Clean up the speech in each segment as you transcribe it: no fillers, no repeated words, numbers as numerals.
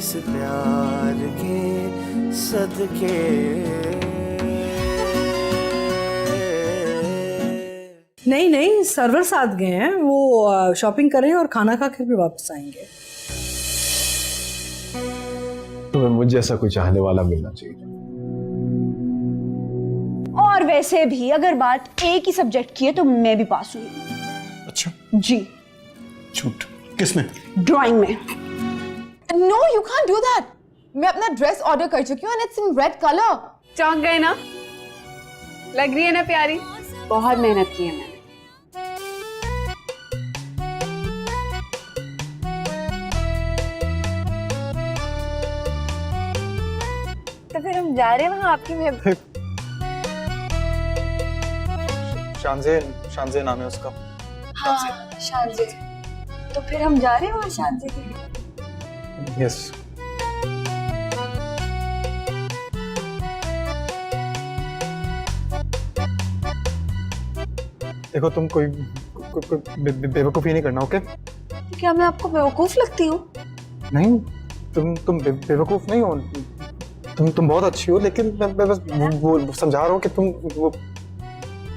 इस प्यार के सदके। नहीं नहीं, सर्वर साथ गए हैं, वो शॉपिंग करें और खाना खा के फिर वापस आएंगे। तो मुझे ऐसा कोई चाहने वाला मिलना चाहिए। और वैसे भी अगर बात एक ही सब्जेक्ट की है तो मैं भी पास हुई। अच्छा जी। झूठ किसमें? ड्राइंग में। No, you can't do that. मैं अपना ड्रेस ऑर्डर कर चुकी हूँ and it's in red color. चौंक गए ना? लग रही है ना प्यारी? बहुत मेहनत की है मैंने। तो फिर हम जा रहे हैं वहाँ आपकी में। शानजे नाम है उसका। हाँ शानजे। तो फिर हम जा रहे हैं वहाँ शानजे के लिए। यस। देखो तुम कोई बेवकूफ़ी नहीं करना, ओके? तो क्या मैं आपको बेवकूफ लगती हूँ? नहीं, तुम बेवकूफ़ नहीं हो। तुम बहुत अच्छी हो, लेकिन मैं बस वो समझा रहा हूँ कि तुम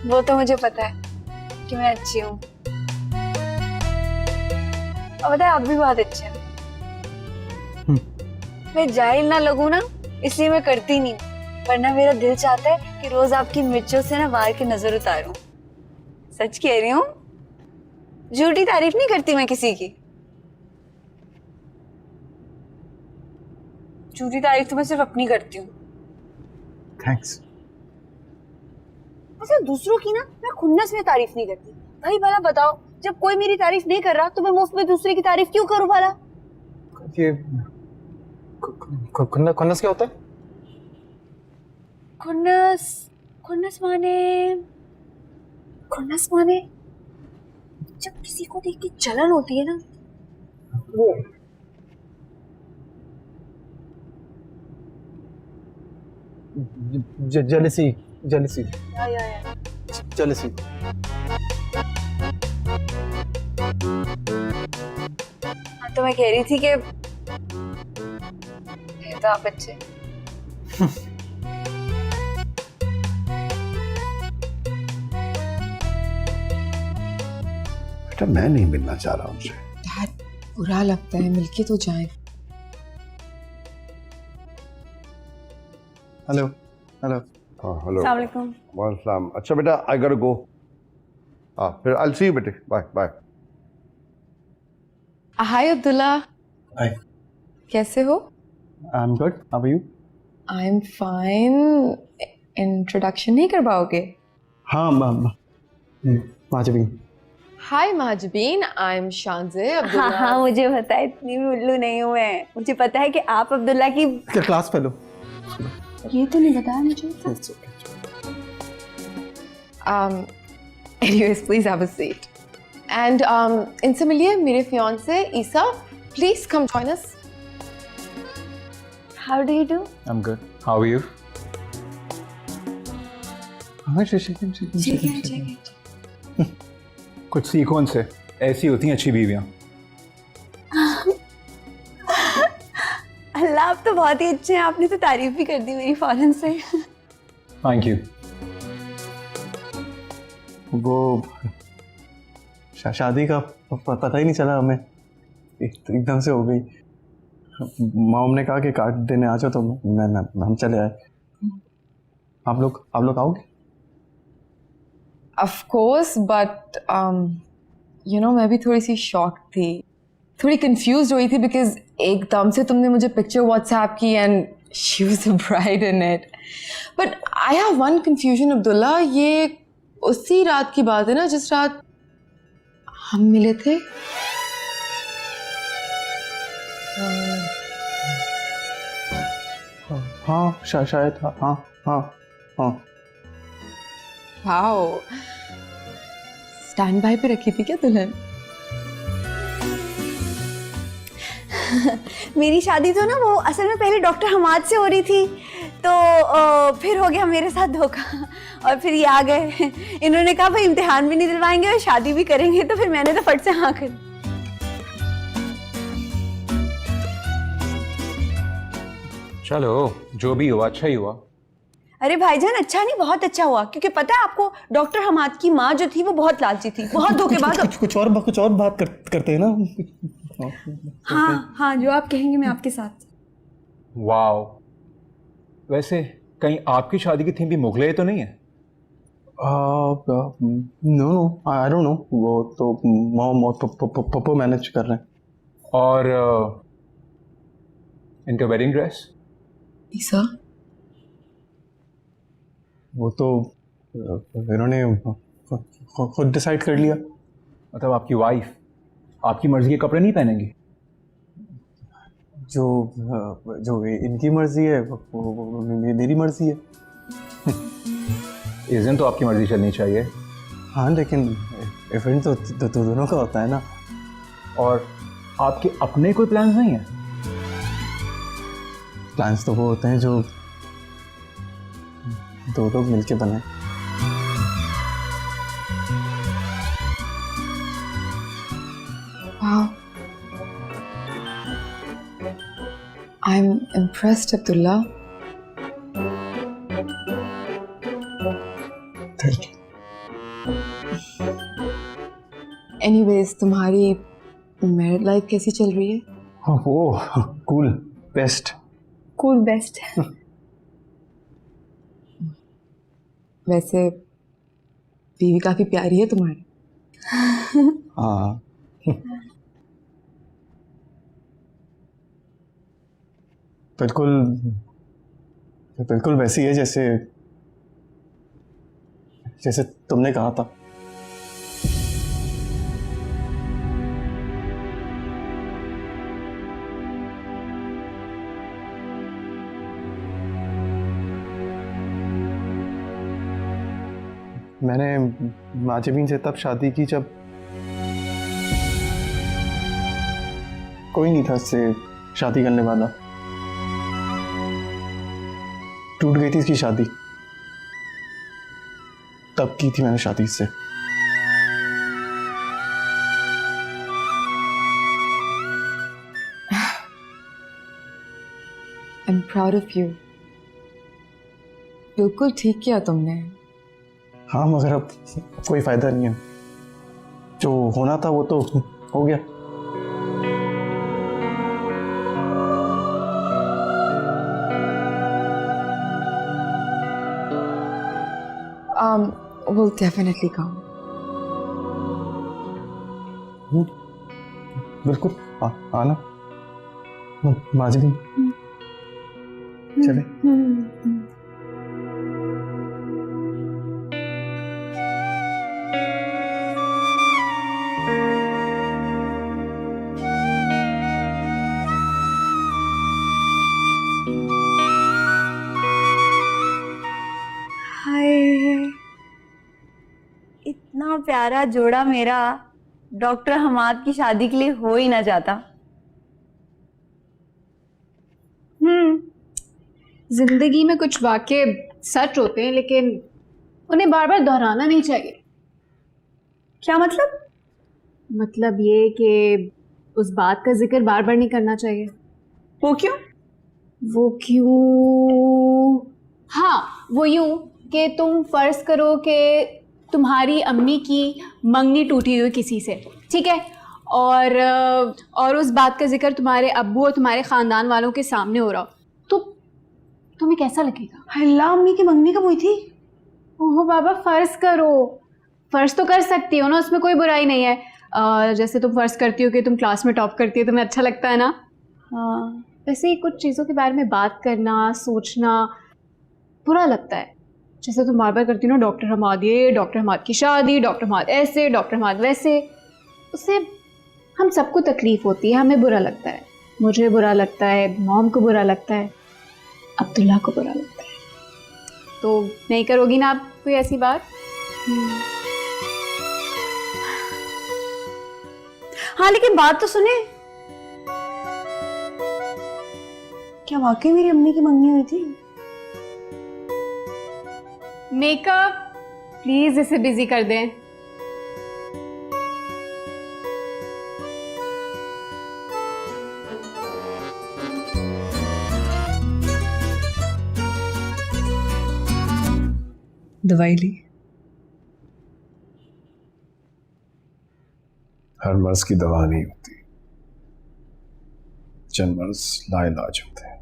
वो तो मुझे पता है कि मैं अच्छी हूँ। और पता है आप भी बहुत अच्छे हैं। मैं जाहिल ना लगूं ना, इसलिए मैं करती नहीं, वरना मेरा दिल चाहता है कि रोज आपकी मिर्चों से ना मार के नजर उतारूं। सच कह रही हूँ, झूठी तारीफ नहीं करती मैं किसी की। झूठी तारीफ तो मैं सिर्फ अपनी करती हूँ। थैंक्स। अच्छा दूसरों की ना मैं खुन्नस में तारीफ नहीं करती। भाई भला बताओ, जब कोई मेरी तारीफ नहीं कर रहा तो मैं मुफ्त में दूसरे की तारीफ क्यों करूं भला? ये खुन्नस क्या होता है? खुन्नस माने जब किसी को देख के जलन होती है ना, वो। जेलसी। या। जेलसी। हाँ तो मैं कह रही थी कि ये तो आप अच्छे। बेटा मैं नहीं मिलना चाह रहा उनसे। डैड, बुरा लगता है, मिलके तो जाएं। हेलो। हाँ हेलो। अस्सलाम वालेकुम। वालेकुम। अच्छा बेटा आई गॉट टू गो। हाँ फिर आई विल सी यू बेटे। Bye bye. Hi Abdullah. Hi. कैसे हो? I am good, how are you? I am fine. Introduction नहीं कर पाओगे? हाँ माजबीन। हाय माजबीन, आई एम शानजे। हाँ हाँ मुझे पता है, इतनी भी उल्लू नहीं हूँ मैं। मुझे पता है कि आप अब्दुल्ला की क्लास फेलो। ये तो नहीं बताया मुझे। Anyways, please have a seat. And इनसे मिलिए, मेरे fiance Isa. Please come join us. How do you do? I'm good. How are you? हाँ शेखर। कुछ सीखो उनसे, ऐसी होती हैं अच्छी बीवियाँ। अल्लाह आप तो बहुत ही अच्छे हैं, आपने तो तारीफ भी कर दी मेरी फौरन से। Thank you. वो शादी का पता ही नहीं चला हमें, एकदम से हो गई। मॉम ने कहा कि कार्ड देने आ जाओ, तो हम चले आए। आप लोग आओगे? Of course, but you know, मैं भी थोड़ी सी शॉक थी, थोड़ी कंफ्यूज हुई थी, बिकॉज एकदम से तुमने मुझे पिक्चर व्हाट्सएप की and she was the bride in it. But I have one confusion Abdullah, ये उसी रात की बात है ना जिस रात हम मिले थे? हाँ शायद। हाँ। वाओ, स्टैंड बाय पे रखी थी क्या दुल्हन? मेरी शादी तो ना वो असल में पहले डॉक्टर हमाद से हो रही थी, तो फिर हो गया मेरे साथ धोखा, और फिर ये आ गए। इन्होंने कहा भाई इम्तिहान भी नहीं दिलवाएंगे और शादी भी करेंगे, तो फिर मैंने तो फट से हाँ कर। चलो जो भी हुआ अच्छा ही हुआ। अरे भाईजान अच्छा नहीं बहुत अच्छा हुआ, क्योंकि पता है आपको डॉक्टर हमाद की माँ जो थी वो बहुत लालची थी, बहुत धोखेबाज। कुछ और बात करते हैं ना। हाँ हाँ, जो आप कहेंगे मैं आपके साथ। वाओ, वैसे कहीं आपकी शादी की थीम भी मुगले तो नहीं है? नो आई डोंट नो, वो तो मॉम और पप्पा मैनेज कर रहे हैं। और इनका वेडिंग ड्रेस? ईसा, वो तो इन्होंने खुद डिसाइड कर लिया। मतलब आपकी वाइफ आपकी मर्जी के कपड़े नहीं पहनेंगी? जो इनकी मर्जी है वो मेरी मर्जी है। इस दिन तो आपकी मर्जी चलनी चाहिए। हाँ लेकिन इवेंट तो दोनों का होता है ना। और आपके अपने कोई प्लान्स नहीं है? प्लान्स तो वो होते हैं जो दो लोग मिलके बनाए। wow, I'm impressed, Abdullah. Thank you. Anyways, तुम्हारी मैरिड लाइफ कैसी चल रही है? हाँ, वो कूल बेस्ट। Cool best. वैसे बीवी काफी प्यारी है तुम्हारी। हाँ बिल्कुल वैसी है जैसे तुमने कहा था। मैंने माजबीन से तब शादी की जब कोई नहीं था उससे शादी करने वाला। टूट गई थी इसकी शादी, तब की थी मैंने शादी इससे। I'm proud of you. बिल्कुल ठीक किया तुमने। हाँ मगर अब कोई फायदा नहीं है, जो होना था वो तो हो गया। We'll definitely come. बिल्कुल आना माजबीन। चले। इतना प्यारा जोड़ा मेरा डॉक्टर हमाद की शादी के लिए हो ही ना जाता। जिंदगी में कुछ वाक़े सच होते हैं लेकिन उन्हें बार बार दोहराना नहीं चाहिए। क्या मतलब? मतलब ये कि उस बात का जिक्र बार बार नहीं करना चाहिए। वो क्यों? वो क्यों? हाँ वो यूं कि तुम फर्ज करो कि तुम्हारी अम्मी की मंगनी टूटी हुई किसी से, ठीक है, और उस बात का जिक्र तुम्हारे अब्बू और तुम्हारे ख़ानदान वालों के सामने हो रहा हो, तो तुम्हें कैसा लगेगा? अल्लाह, अम्मी की मंगनी कब हुई थी? ओहो बाबा, फ़र्ज़ करो, फ़र्ज़ तो कर सकती हो ना, उसमें कोई बुराई नहीं है। जैसे तुम फ़र्ज़ करती हो कि तुम क्लास में टॉप करती हो, तुम्हें अच्छा लगता है ना। हाँ, वैसे ही कुछ चीज़ों के बारे में बात करना, सोचना बुरा लगता है। जैसे तुम बार बार करती हो ना, डॉक्टर हमाद ये, डॉक्टर हमाद की शादी, डॉक्टर हमाद ऐसे, डॉक्टर हमाद वैसे, उससे हम सबको तकलीफ़ होती है, हमें बुरा लगता है, मुझे बुरा लगता है, मॉम को बुरा लगता है, अब्दुल्ला को बुरा लगता है। तो नहीं करोगी ना आप कोई ऐसी बात? हाँ लेकिन बात तो सुने, क्या वाकई मेरी अम्मी की मंगनी हुई थी? मेकअप प्लीज़ इसे बिजी कर दें। दवाई ली? हर मर्ज की दवा नहीं होती, चंद मर्ज लाइलाज होते हैं।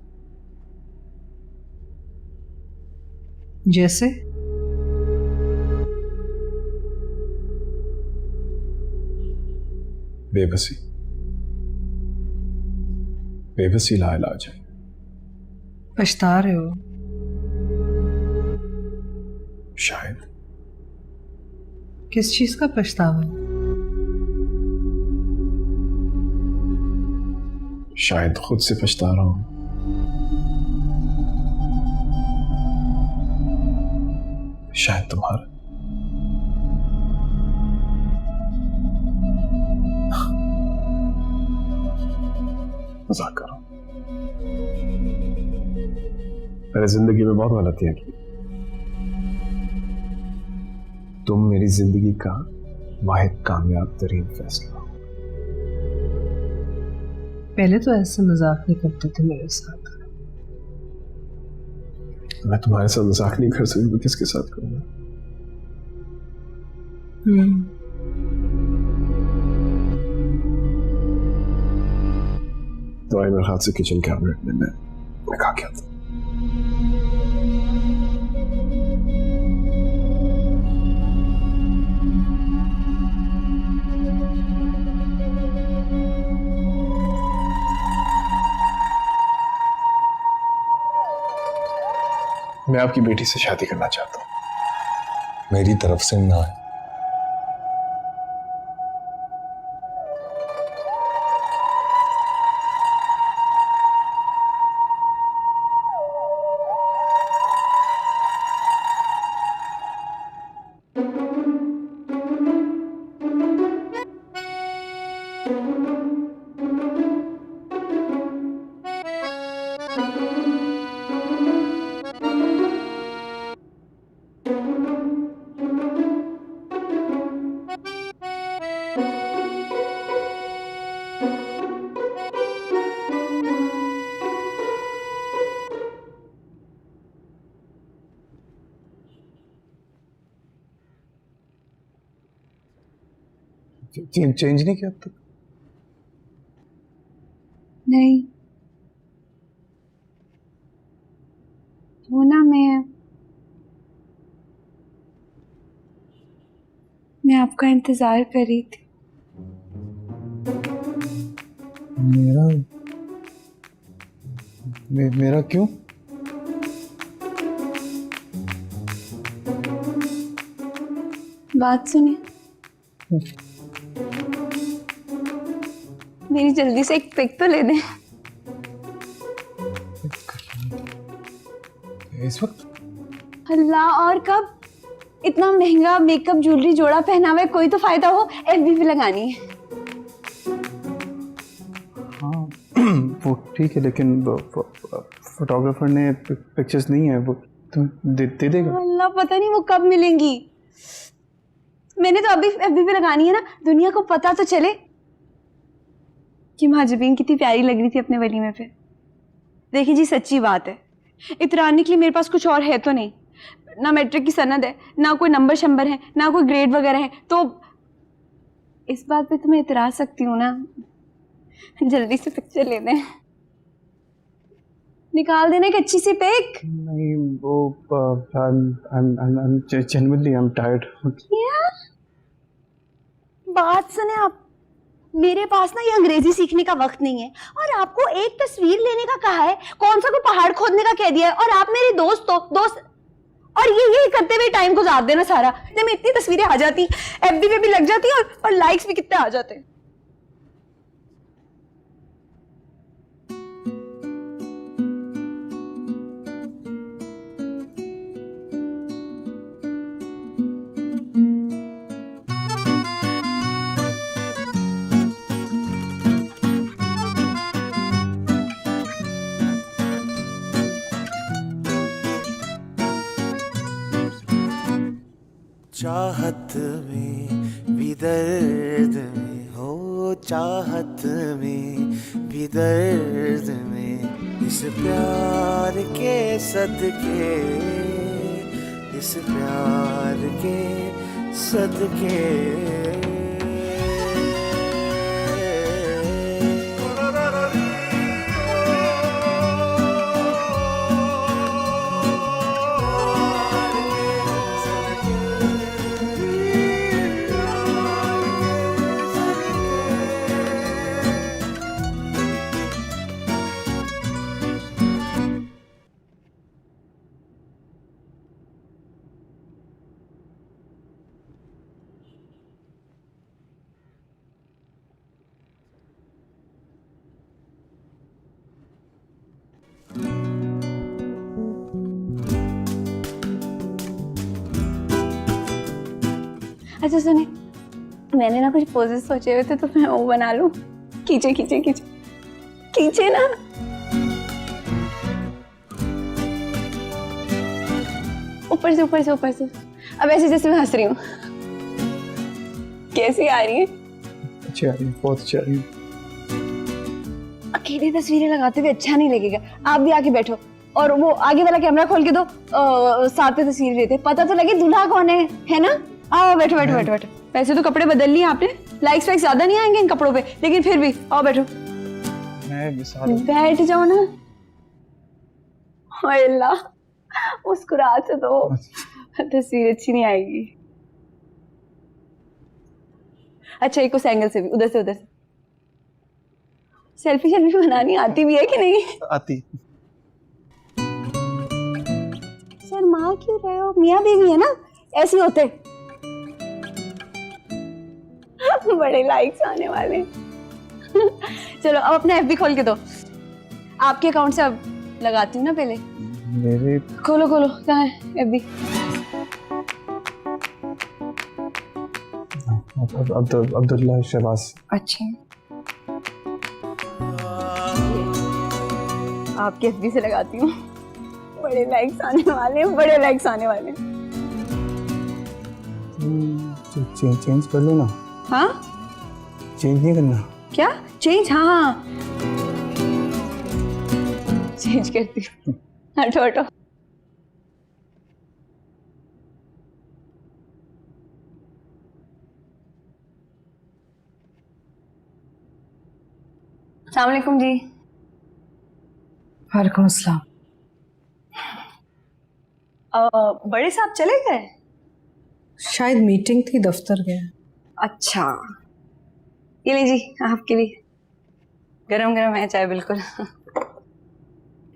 जैसे? बेबसी, बेबसी लाइलाज है। पछता रहे हो? शायद। किस चीज का पछतावा? शायद खुद से पछता रहा हूं। शायद तुम्हारा। मजाक कर रहा हूं। मैंने जिंदगी में बहुत गलतियां की। तुम मेरी जिंदगी का वाहिद कामयाब तरीन फैसला हो। पहले तो ऐसे मजाक नहीं करते थे मेरे साथ। मैं तुम्हारे साथ मजाक नहीं कर सकती, मैं किसके साथ करूंगा? दवाई मेरे हाथ से किचन कैबिनेट में मैं खा गया था। मैं आपकी बेटी से शादी करना चाहता हूं। मेरी तरफ से ना है। चेंज नहीं किया अब तक? नहीं, वो ना मैं आपका इंतजार कर रही थी। मेरा क्यों? बात सुनिए, मेरी जल्दी से एक पिक तो ले दें। इस वक्त? अल्लाह, और कब? इतना महंगा मेकअप ज्वेलरी जोड़ा पहना हुआ है, कोई तो फायदा हो। एफबी पे लगानी है। हाँ वो ठीक है, लेकिन फोटोग्राफर ने पिक्चर्स नहीं है, वो तुम्हें दे देगा। अल्लाह, पता नहीं वो कब मिलेंगी। मैंने तो अभी एफबी पे लगानी है ना, दुनिया को पता तो चले कि महाजबीन कितनी प्यारी लग रही थी अपने वलीमे पे। देखिए जी, सच्ची बात है, इतराने के लिए मेरे पास कुछ और है तो नहीं। ना मैट्रिक की सनद है, ना कोई नंबर शंबर है, ना कोई ग्रेड वगैरह है, तो इस बात पे तो मैं इतरा सकती हूँ ना। जल्दी से पिक्चर ले दें, निकाल देना एक अच्छी सी पिक। नहीं वो genuinely I'm tired। क्या बात सुने आप, मेरे पास ना ये अंग्रेजी सीखने का वक्त नहीं है, और आपको एक तस्वीर लेने का कहा है, कौन सा कोई पहाड़ खोदने का कह दिया है, और आप मेरे दोस्त और ये करते हुए टाइम गुजार देना सारा। इतने में इतनी तस्वीरें आ जाती, एफबी पे भी लग जाती और लाइक्स भी कितने आ जाते। चाहत में भी दर्द में हो, चाहत में भी दर्द में, इस प्यार के सदके, इस प्यार के सदके अच्छा सुने, मैंने ना कुछ पोजेस सोचे हुए थे तो मैं वो बना लूं। खींचे खींचे खींचे खींचे ना। ऊपर से ऊपर से ऊपर से। अब ऐसे जैसे मैं हंस रही हूँ। कैसी आ रही है? अच्छी आ रही है, बहुत अच्छी आ रही है। अकेली तस्वीरें लगाते हुए अच्छा नहीं लगेगा। आप भी आके बैठो और वो आगे वाला कैमरा खोल के दो। साथ में तस्वीर लेते, पता तो लगे दूल्हा कौन है ना? आओ बैठो बैठो बैठो बैठो। वैसे तो कपड़े बदल लिए आपने, लाइक्स वाइक्स ज्यादा नहीं आएंगे इन कपड़ों पे, लेकिन फिर भी आओ बैठो। बैठ जाओ ना। ओए अल्लाह, मुस्कुरा तो दो, तस्वीर अच्छी नहीं आएगी। अच्छा एक उस एंगल से भी, उधर से सेल्फी शेल्फी बनानी आती भी है कि नहीं? आती। सर माँ क्यों रहे हो? मियाँ बीवी है ना, ऐसे होते। बड़े लाइक्स आने वाले। चलो अब अपना एफबी खोल के दो। आपके अकाउंट से अब लगाती हूँ ना पहले। मेरे खोलो खोलो, कहाँ है एफबी? अब्दुल्ला शहबाज। अच्छा, आपके एफबी से लगाती हूँ। बड़े लाइक्स आने वाले, बड़े लाइक्स आने वाले। चेंज कर लो ना। हाँ चेंज नहीं करना क्या? चेंज? हाँ चेंज करती हूँ। हटो हटो। अस्सलाम वालेकुम जी। वालेकुम अस्सलाम। बड़े साहब चले गए? शायद मीटिंग थी, दफ्तर गए। अच्छा, ये लीजिए आपके लिए, गरम गरम है चाय बिल्कुल।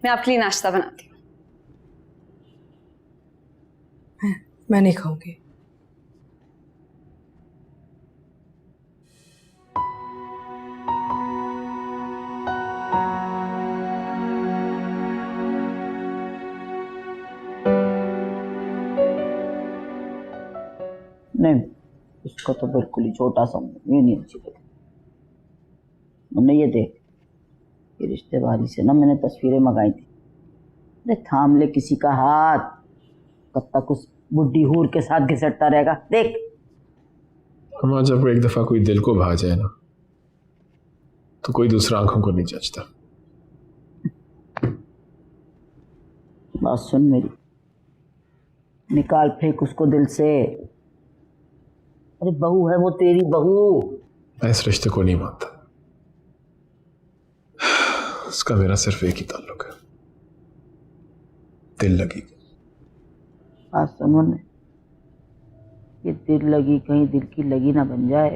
मैं आपके लिए नाश्ता बनाती हूँ। मैं नहीं खाऊंगी। नहीं, इसको तो बिल्कुल ही छोटा सा ये नहीं अच्छी लगी। मैंने ये देख, ये रिश्तेदारी से ना मैंने तस्वीरें मंगाई थी। अरे थाम ले किसी का हाथ, कब तक उस बुढ़ी हूर के साथ घिसटता रहेगा। देख हमारा जब एक दफा कोई दिल को भा जाए ना, तो कोई दूसरा आंखों को नहीं जचता। बात सुन मेरी, निकाल फेंक उसको दिल से। अरे बहू है वो तेरी बहू। मैं इस रिश्ते को नहीं मानता, उसका मेरा सिर्फ एक ही ताल्लुक है, दिल लगी। बात सुनो ने, ये दिल लगी कहीं दिल की लगी ना बन जाए।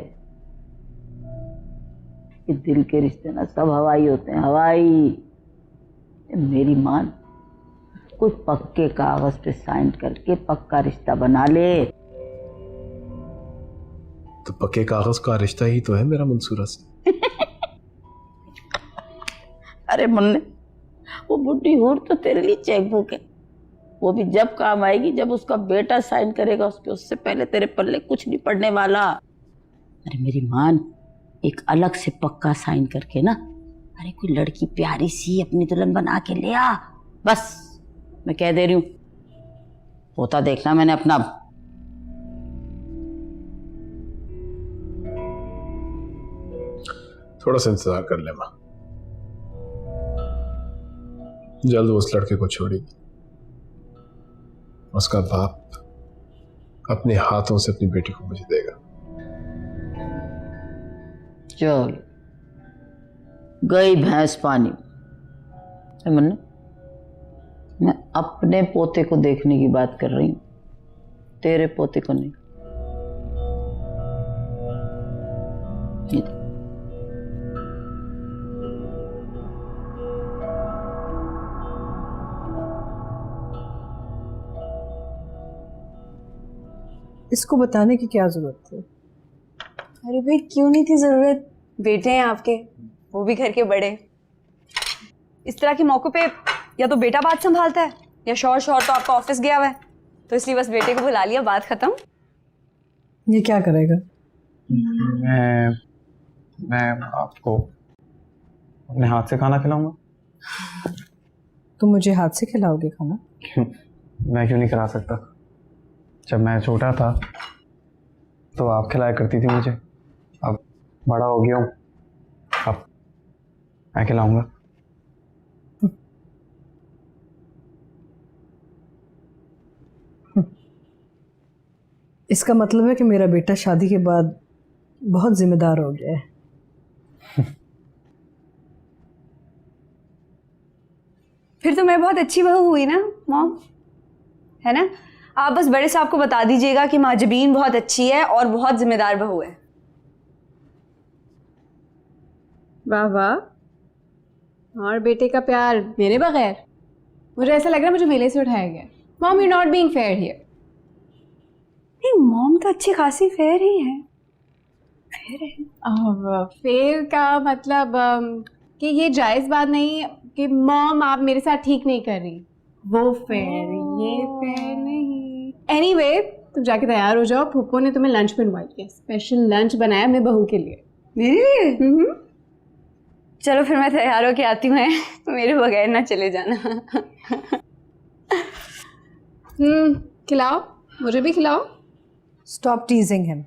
ये दिल के रिश्ते ना सब हवाई होते हैं, हवाई। मेरी मान, कोई पक्के कागज पे साइन करके पक्का रिश्ता बना ले। तो पक्के कागज का रिश्ता ही तो है मेरा मंसूरा से। अरे मुन्ने, वो बुढ़ी हूर तो तेरे लिए चेकबुक है, वो भी जब काम आएगी जब उसका बेटा साइन करेगा उस पे। उससे पहले तेरे पल्ले कुछ नहीं पड़ने वाला। अरे मेरी मान, एक अलग से पक्का साइन करके ना, अरे कोई लड़की प्यारी सी अपनी दुल्हन बना के ले आ। बस मैं कह दे रही हूँ, होता देखना मैंने अपना। थोड़ा सा इंतजार कर ले माँ, जल्द वो उस लड़के को छोड़ेगी। उसका बाप अपने हाथों से अपनी बेटी को मुझे देगा। चल गई भैंस पानी में। मन्ने, मैं अपने पोते को देखने की बात कर रही हूँ, तेरे पोते को नहीं। ये देख। इसको बताने की क्या जरूरत थी? अरे भाई क्यों नहीं थी जरूरत, बेटे हैं आपके, वो भी घर के बड़े। इस तरह के मौकों पे या तो बेटा बात संभालता है या शौहर तो आपका ऑफिस गया हुआ है, तो इसलिए बस बेटे को बुला लिया, बात खत्म। ये क्या करेगा? मैं आपको अपने हाथ से खाना खिलाऊंगा। तुम मुझे हाथ से खिलाओगे खाना? मैं क्यों नहीं खिला सकता? जब मैं छोटा था तो आप खिलाया करती थी मुझे, अब बड़ा हो गया हूँ, अब मैं खिलाऊंगा। इसका मतलब है कि मेरा बेटा शादी के बाद बहुत जिम्मेदार हो गया है। फिर तो मैं बहुत अच्छी बहू हुई ना मॉम, है ना? आप बस बड़े साहब को बता दीजिएगा कि माजबीन बहुत अच्छी है और बहुत जिम्मेदार बहू है। वाह वाह, और बेटे का प्यार मेरे बगैर? मुझे ऐसा लग रहा है मुझे मेले से उठाया गया। Mom, you not being fair here. नहीं, मॉम तो अच्छी खासी फेयर ही है। फेयर है? फेयर का मतलब कि ये जायज़ बात नहीं कि मॉम आप मेरे साथ ठीक नहीं कर रही, वो फेयर, ये फेयर नहीं। एनीवे, तुम जाके तैयार हो जाओ, फूफो ने तुम्हें लंच में इनवाइट किया, स्पेशल लंच बनाया मेरी बहू के लिए। मेरे लिए? चलो फिर मैं तैयार होके आती हूँ, मेरे बगैर ना चले जाना। खिलाओ, मुझे भी खिलाओ। Stop टीजिंग him.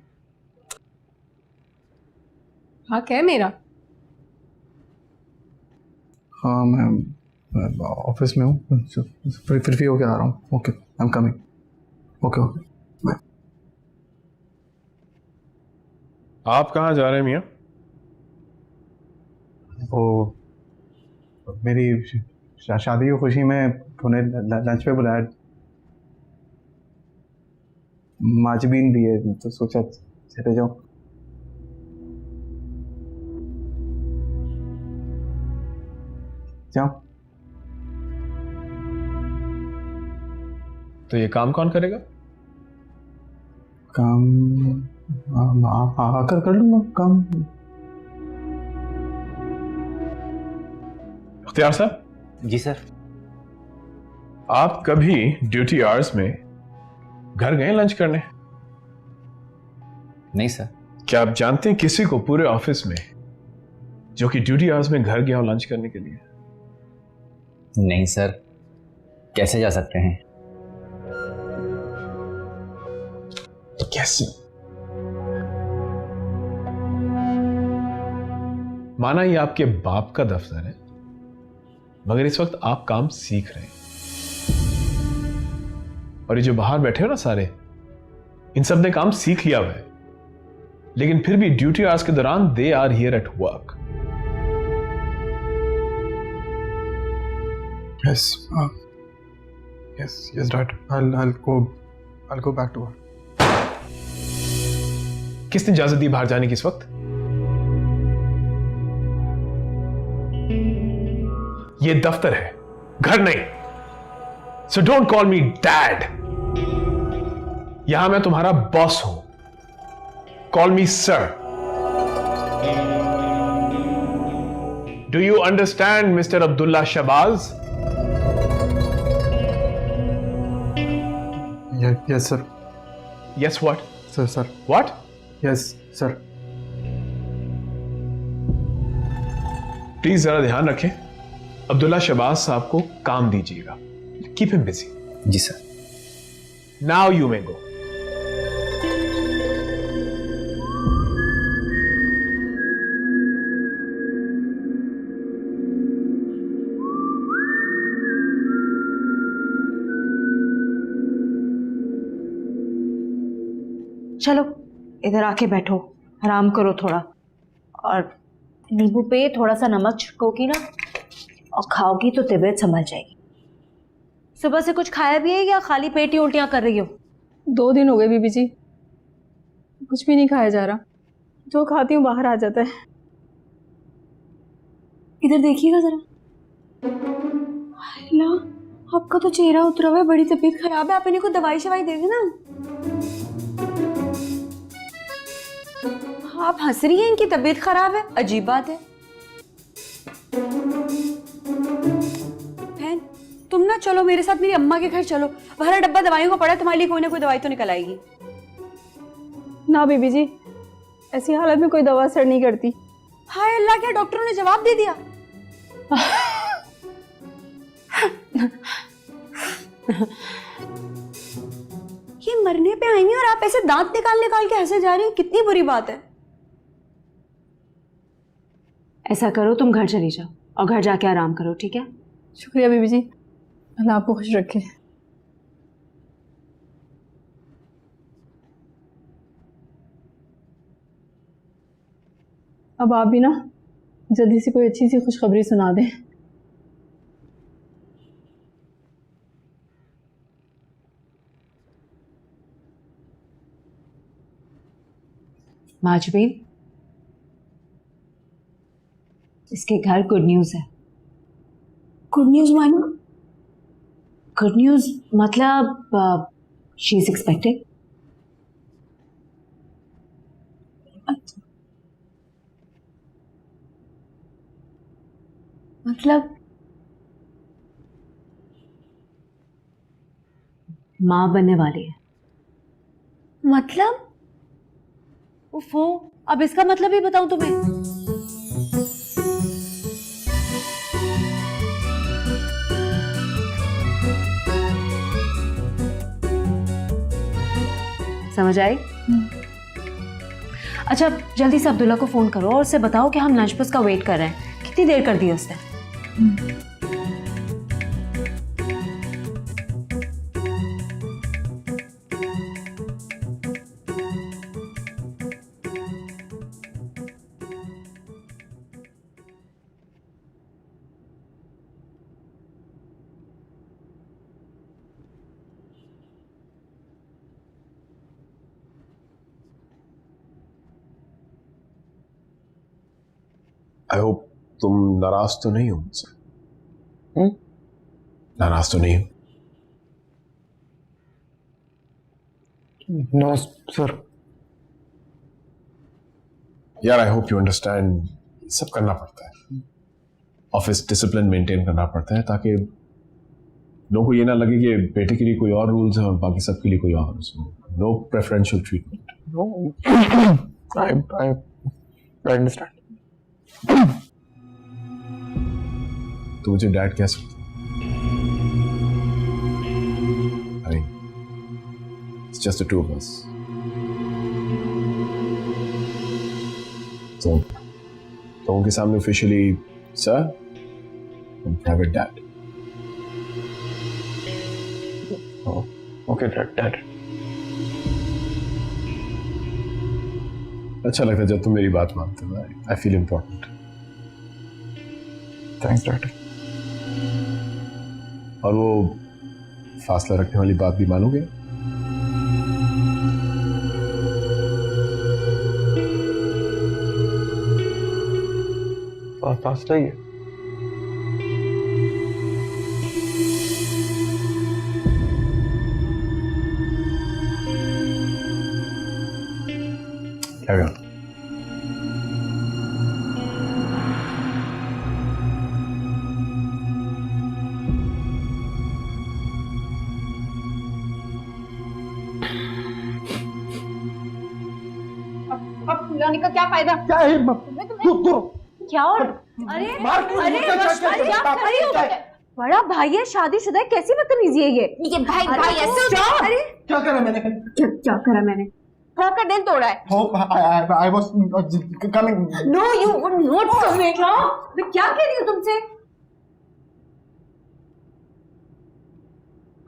हक है मेरा। हाँ, मैं ऑफिस में हूँ, फिर फ्री होके आ रहा हूँ। Okay, I am coming. Okay bye. आप कहाँ जा रहे हैं मियाँ? वो मेरी शादी की खुशी में उन्हें लंच पे बुलाया, माजबीन भी है तो सोचा चले जाओ। जाओ। तो ये काम कौन करेगा? काम आकर कर लूंगा काम। अख्तियार साहब। जी सर। आप कभी ड्यूटी आवर्स में घर गए लंच करने? नहीं सर। क्या आप जानते हैं किसी को पूरे ऑफिस में जो कि ड्यूटी आवर्स में घर गया हो लंच करने के लिए? नहीं सर, कैसे जा सकते हैं? कैसे? माना ये आपके बाप का दफ्तर है, मगर इस वक्त आप काम सीख रहे हैं, और ये जो बाहर बैठे हो ना सारे, इन सब ने काम सीख लिया हुआ है, लेकिन फिर भी ड्यूटी आवर्स के दौरान they are here at work. Yes, Dad. I'll go back to work. किसने इजाजत दी बाहर जाने की इस वक्त? ये दफ्तर है, घर नहीं। So don't call me dad. यहां मैं तुम्हारा बॉस हूं। Call me sir. Do you understand, Mr. Abdullah Shabazz? Yes, sir. Yes, what? Sir. What? Yes, sir. Please जरा ध्यान रखें, अब्दुल्ला शहबाज साहब को काम दीजिएगा। Keep him busy. जी sir. Now you may go. चलो इधर आके बैठो, आराम करो थोड़ा, और नींबू पे थोड़ा सा नमक छिड़कोगी ना और खाओगी तो तबीयत संभल जाएगी। सुबह से कुछ खाया भी है या खाली पेट ही उल्टियाँ कर रही हो? 2 दिन हो गए बीबी जी, कुछ भी नहीं खाया जा रहा, जो खाती हूँ बाहर आ जाता है। इधर देखिएगा जरा। अल्लाह, आपका तो चेहरा उतरा हुआ है, बड़ी तबीयत खराब है, आप इन्हें को दवाई शवाई दे देना। आप हंस रही हैं, इनकी तबीयत खराब है, अजीब बात है। बहन तुम ना चलो मेरे साथ, मेरी अम्मा के घर चलो, बाहर डब्बा दवाइयों का पड़ा, तुम्हारे लिए कोई ना कोई दवाई तो निकल आएगी। ना बीबी जी, ऐसी हालत में कोई दवा असर नहीं करती। हाय अल्लाह, क्या डॉक्टरों ने जवाब दे दिया? ये मरने पे आई हैं और आप ऐसे दांत निकाल निकाल के हंसे जा रही हैं, कितनी बुरी बात है। ऐसा करो तुम घर चली जाओ और घर जाके आराम करो, ठीक है? शुक्रिया बीबी जी, अल्लाह आपको खुश रखे। अब आप भी ना जल्दी से कोई अच्छी सी खुशखबरी सुना दें। माजबीन, इसके घर गुड न्यूज है। गुड न्यूज मानो? गुड न्यूज मतलब शी इज एक्सपेक्टेड। मतलब माँ बनने वाली है। मतलब उफो, अब इसका मतलब ही बताऊं तुम्हें? समझ आई? अच्छा जल्दी से अब्दुल्ला को फोन करो और उससे बताओ कि हम लंच बॉक्स का वेट कर रहे हैं। कितनी देर कर दी उसने? आई होप तुम नाराज तो नहीं हो मुझसे? नाराज तो नहीं हो? No sir. यार आई होप यू अंडरस्टैंड, सब करना पड़ता है, ऑफिस डिसिप्लिन मेंटेन करना पड़ता है ताकि लोगों को ये ना लगे कि बेटे के लिए कोई और रूल्स है और बाकी सबके लिए कोई और रूल्स है। No preferential treatment. I understand. तो मुझे डैड कह सकते? I mean, it's just the two of us. तो उनके सामने officially sir, private dad. Okay dad. अच्छा लगता है जब तुम मेरी बात मानते हो। I feel important. Thanks dad. और वो फासला रखने वाली बात भी मानोगे? फासला ही है। क्या कहा? अब लाने का क्या फायदा? क्या है? क्या? और अरे अरे क्या कर रही हो? बड़ा भाई है, शादीशुदा है, कैसी बदतमीजी है ये भाई भाई ऐसे होता है? अरे क्या करा मैंने? क्या करा मैंने? का दिल तोड़ा है। I was coming. No, you were not coming. मैं क्या कह रही हूँ तुमसे?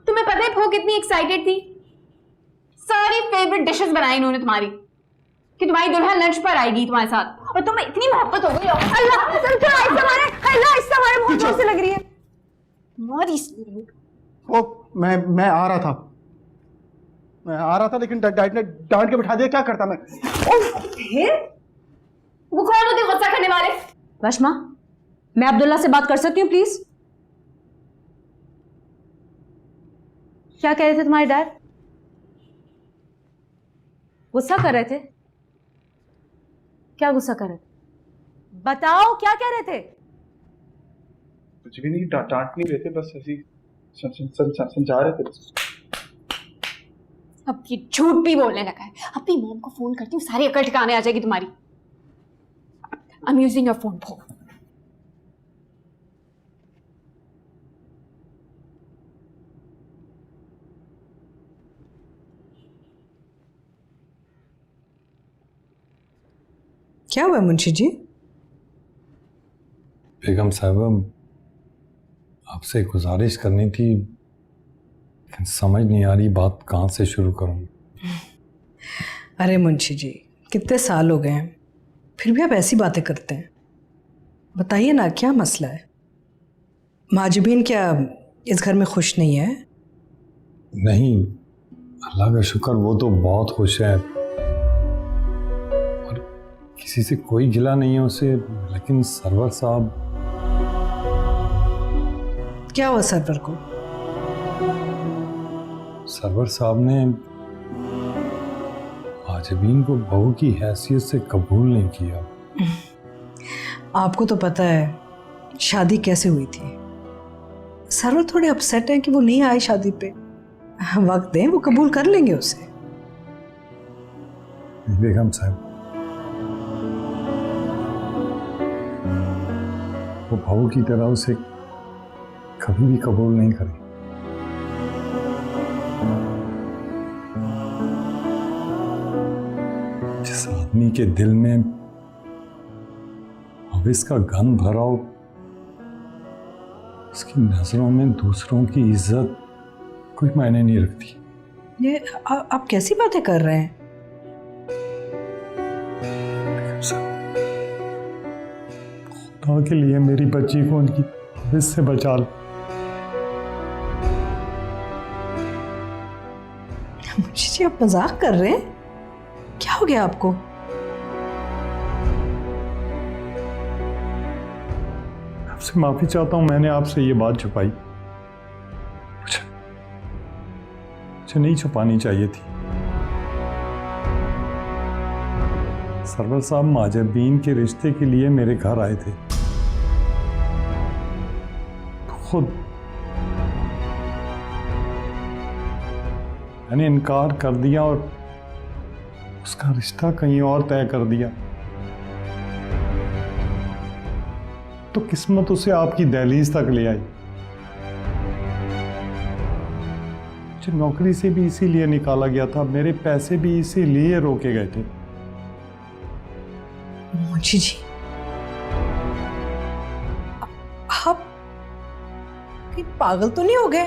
तुम्हें पता है वो कितनी एक्साइटेड थी? सारी फेवरेट डिशेस बनाई इन्होंने तुम्हारी कि तुम्हारी दुल्हन लंच पर आएगी तुम्हारे साथ, और तुम्हें इतनी मोहब्बत हो गई। अल्लाह बहुत जोर से लग रही है। वो मैं आ रहा था लेकिन डांट ने डांट के बिठा दिया, क्या करता मैं। वो कौन होते गुस्सा करने वाले? रश्मा, मैं अब्दुल्ला से बात कर सकती हूँ प्लीज? क्या कह रहे थे तुम्हारे डैड? गुस्सा कर रहे थे? क्या गुस्सा कर रहे थे? बताओ क्या कह रहे थे? कुछ भी नहीं, डांट नहीं रहे थे, बस ऐसी समझा रहे थे। अब ये झूठ भी बोलने लगा है। अपनी मॉम को फोन करती हूँ, सारी अकल ठिकाने आ जाएगी तुम्हारी। I am using your phone. क्या हुआ मुंशी जी? बेगम साहबा, आपसे गुजारिश करनी थी, लेकिन समझ नहीं आ रही बात कहाँ से शुरू करूँ। अरे मुंशी जी, कितने साल हो गए हैं, फिर भी आप ऐसी बातें करते हैं। बताइए ना, क्या मसला है? माजिबीन क्या इस घर में खुश नहीं है? नहीं, अल्लाह का शुक्र, वो तो बहुत खुश है और किसी से कोई गिला नहीं है उसे। लेकिन सरवर साहब। क्या हुआ सरवर को? सरवर साहब ने माजिबीन को बहू की हैसियत से कबूल नहीं किया। आपको तो पता है शादी कैसे हुई थी। सरवर थोड़े अपसेट हैं कि वो नहीं आए शादी पे। वक्त दें, वो कबूल कर लेंगे उसे। बेगम साहब, वो बहू की तरह उसे कभी भी कबूल नहीं करें। जिस आदमी के दिल में अब इसका गन भरा हो, उसकी नजरों में दूसरों की इज्जत कोई मायने नहीं रखती। ये आप कैसी बातें कर रहे हैं? खुदा के लिए मेरी बच्ची को उनकी इससे बचा लो। मुंशी जी, आप मजाक कर रहे हैं? क्या हो गया आपको? आपसे माफी चाहता हूं, मैंने आपसे ये बात छुपाई। मुझे नहीं छुपानी चाहिए थी। सरवर साहब माजिबीन के रिश्ते के लिए मेरे घर आए थे, तो खुद मैंने इनकार कर दिया और उसका रिश्ता कहीं और तय कर दिया। तो किस्मत उसे आपकी दहलीज तक ले आई। मुझे नौकरी से भी इसीलिए निकाला गया था, मेरे पैसे भी इसीलिए रोके गए थे। मुंशी जी, आप कहीं पागल तो नहीं हो गए?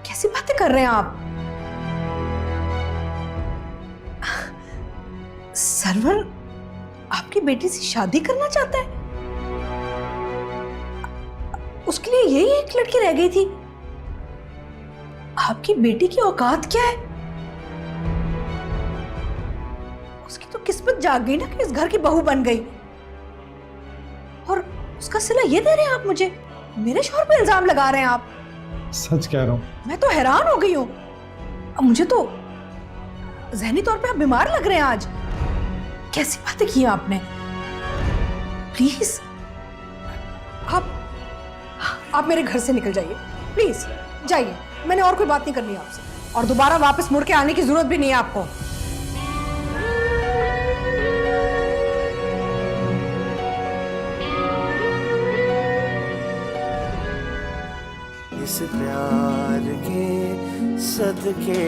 कैसी बातें कर रहे हैं आप? सरवर आपकी बेटी से शादी करना चाहता है? उसके लिए यही एक लड़की रह गई थी। आपकी बेटी की औकात क्या है? उसकी तो किस्मत जाग गई ना कि इस घर की बहू बन गई। और उसका सिला ये दे रहे हैं आप मुझे? मेरे शौहर पे इल्जाम लगा रहे हैं आप? सच कह रहा हूं। मैं तो हैरान हो गई हूं। मुझे तो ज़हनी तौर पे आप बीमार लग रहे हैं आज। कैसी बातें की आपने? प्लीज आप मेरे घर से निकल जाइए, प्लीज जाइए। मैंने और कोई बात नहीं करनी आपसे, और दोबारा वापस मुड़ के आने की जरूरत भी नहीं है आपको। इस प्यार के सदके